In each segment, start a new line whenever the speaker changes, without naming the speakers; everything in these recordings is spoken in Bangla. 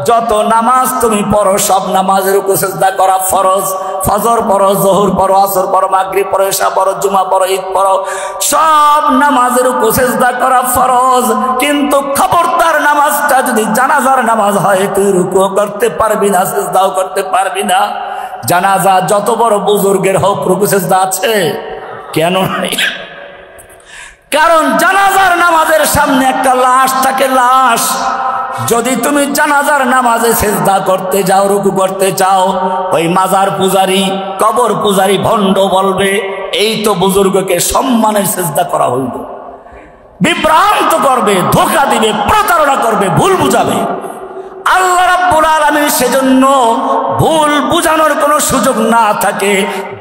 যত নামাজ তুমি পড়ো সব নামাজের রুকু সিজদা করা ফরজ। ফজর পড়ো, যোহর পড়ো, আসর পড়ো, মাগরিব পড়ো, ইশা পড়ো, জুমা পড়ো, ঈদ পড়ো, সব নামাজের রুকু সিজদা করা ফরজ। কিন্তু খবরদার নামাজটা যদি জানাজার নামাজ হয় তুই রুকু করতে পারবি না, সিজদাও করতে পারবি না। জানাজা যত বড় বুজুর্গের হোক রুকু সিজদা আছে কেন নাই? কারণ জানাজার নামাজের সামনে একটা লাশ থাকে, লাশ। যদি তুমি জানাজার নামাজে সিজদা করতে যাও, রুকু করতে চাও, ওই মাজার পূজারী, কবর পূজারী ভণ্ড বলবে এই তো বুজুর্গকে সম্মানের সিজদা করা হইল। বিভ্রান্ত করবে, ধোঁকা দিবে, প্রতারণা করবে, ভুল বুঝাবে। আল্লাহ রাব্বুল আলামিন সেজন্য ভুল বুঝানোর কোনো সুযোগ না থাকে,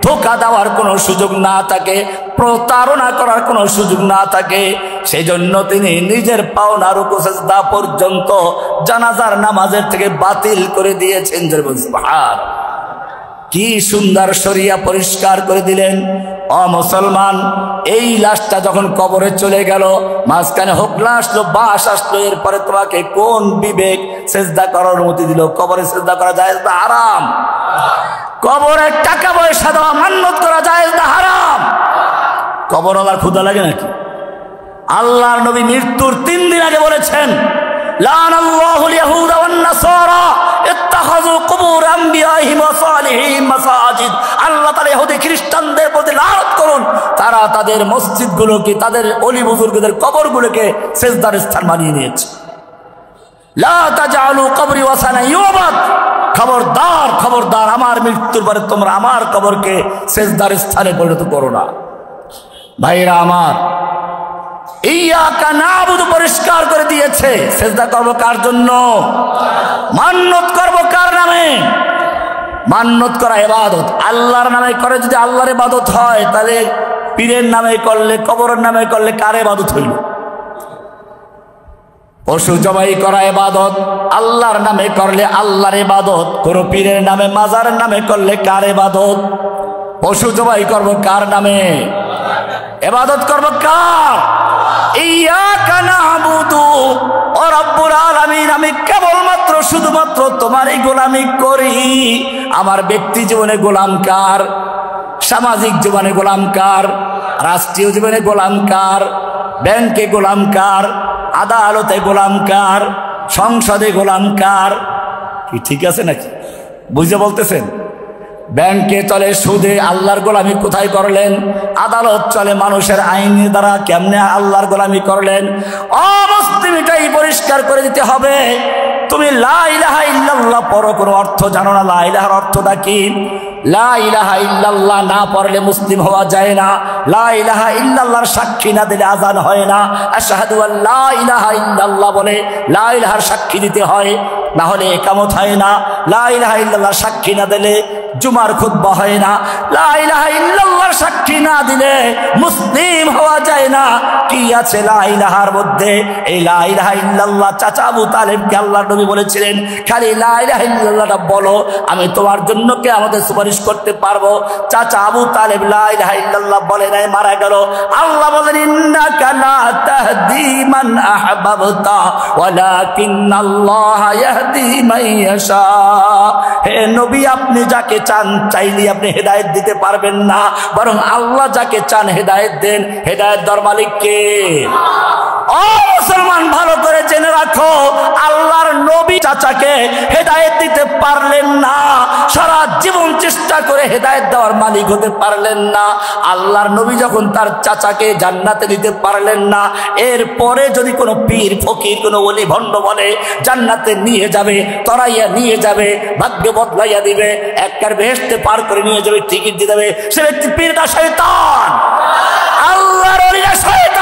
ধোঁকা দেওয়ার কোনো সুযোগ না থাকে, প্রতারণা করার কোনো সুযোগ না থাকে, সেজন্য তিনি নিজের পাওনা রুকু সিজদা পর্যন্ত জানাজার নামাজের থেকে বাতিল করে দিয়েছেন। সুবহান, কি সুন্দর শরিয়া পরিষ্কার করে দিলেন। ও মুসলমান, এই লাশটা যখন কবরে চলে গেল, মাঝখানে হোকলা আসলো, বাস আসলো, এরপরে তোমাকে কোন বিবেক সিজদা করার অনুমতি দিল? কবরে সিজদা করা জায়েজ না হারাম? কবরে টাকা পয়সা দেওয়া, মান্নত করা জায়েজ না হারাম? কবরওয়ালার ক্ষুধা লাগে নাকি? আল্লাহর নবী মৃত্যুর 3 দিন আগে বলেছেন, লানাল্লাহুল ইয়াহুদা ওয়ান নাসারা ইত্তাখাযু কুবুর আমবিয়াহিম ওয়া সালিহিন মাসাজিদ। আল্লাহ তাআলা ইহুদি খ্রিস্টানদের প্রতি লানত করুন, তারা তাদের মসজিদগুলোকে, তাদের ওলি বুজুর্গদের কবরগুলোকে সিজদার স্থান বানিয়ে নিয়েছে। লা তাজআলু কবরি ওয়াসানা ইউবাদ। খবরদার, খবরদার, আমার মৃত্যুর পরে তোমরা আমার কবরকে সিজদার স্থানে পরিণত করো না। ভাইরা আমার, ইয়াকা নাবুদু পরিষ্কার করে দিয়েছে। সিজদা করব কার জন্য? মান্নত করব কার নামে? মান্নত করা ইবাদত আল্লাহর নামে করে। যদি আল্লাহর ইবাদত হয় তাহলে পীরের নামে করলে, কবরের নামে করলে কার ইবাদত হইল? পশু জবাই করা ইবাদত আল্লাহর নামে করলে আল্লাহর ইবাদত, কোন পীরের নামে, মাজারের নামে করলে কার ইবাদত? পশু জবাই করব কার নামে? ইবাদত করব কার? ইয়াকা নাবুদু ও রব্বুল আলামিন, আমি কেবলমাত্র শুধুমাত্র তোমারই গোলামি করি। আমার ব্যক্তি জীবনে গোলাম কার? সামাজিক জীবনে গোলাম কার? রাষ্ট্রীয় জীবনে গোলাম কার? ব্যাংকে গোলাম কার? আদালতে গোলাম কার? সংসদে গোলাম কার? কি ঠিক আছে নাকি? বুঝে বলতেছেন? ব্যাংকে চলে সুদে, আল্লাহর গোলামি কোথায় করলেন? আদালত চলে মানুষের আইনের দ্বারা, কেমনে আল্লাহর গোলামি করলেন? অমুসলিম এটাই পরিষ্কার করে দিতে হবে। তুমি লা ইলাহা ইল্লাল্লাহ পড়ো, কোনো অর্থ জানো না। লা ইলাহার অর্থটা কি? লা ইলাহা ইল্লাল্লাহ না পড়লে মুসলিম হওয়া যায় না। লা ইলাহা ইল্লাল্লাহর সাক্ষী না দিলে আযান হয় না। আশহাদু আল্লা ইলাহা ইল্লাল্লাহ বলে লা ইলাহার সাক্ষী দিতে হয়, না হলে ইকামত হয় না। লা ইলাহা ইল্লাল্লাহর সাক্ষী না দিলে জুমার খুতবা হয় না। লা ইলাহা ইল্লাল্লাহর সাক্ষী না দিলে মুসলিম হওয়া যায় না। কি আছে লা ইলাহার মধ্যে? এই লা ইলাহা ইল্লাল্লাহ চাচা আবু তালেবকে আল্লাহর নবী বলেছিলেন, খালি লা ইলাহা ইল্লাল্লাহটা বলো, আমি তোমার জন্য কে আমাদের সুপারিশ করতে পারবো। চাচা আবু তালেব লা ইলাহা ইল্লাল্লাহ বলে নাই, মারা গেল। আল্লাহ বলেন, ইন্নাকা লা তাহদি মান আহবাবতা ওয়ালাকিন্নাল্লাহা ইয়াহদি মান ইয়াশা। হে নবী, আপনি যাকে চান চাইলে আপনি হেদায়েত দিতে পারবেন না, বরং আল্লাহ যাকে চান হেদায়েত দেন। হেদায়েত দেওয়ার মালিক কে? ও মুসলমান, ভালো করে জেনে রাখো, আল্লাহর নবী চাচাকে হেদায়েত দিতে পারলেন না, সারা জীবন চেষ্টা করে হেদায়েত দেওয়ার মালিক হতে পারলেন না। আল্লাহর নবী যখন তার চাচাকে জান্নাতে দিতে পারলেন না, এরপরে যদি কোনো পীর ফকির, কোনো ওলি ভণ্ড বলে জান্নাতে নিয়ে যাবে, তরাইয়া নিয়ে যাবে, ভাগ্য বদলাইয়া দিবে, একবার বেহেশতে পার করে নিয়ে যাবে, টিকিট দিয়ে দেবে, সে ব্যক্তি পীরটা শয়তান, আল্লাহর ওলিরা শয়তান।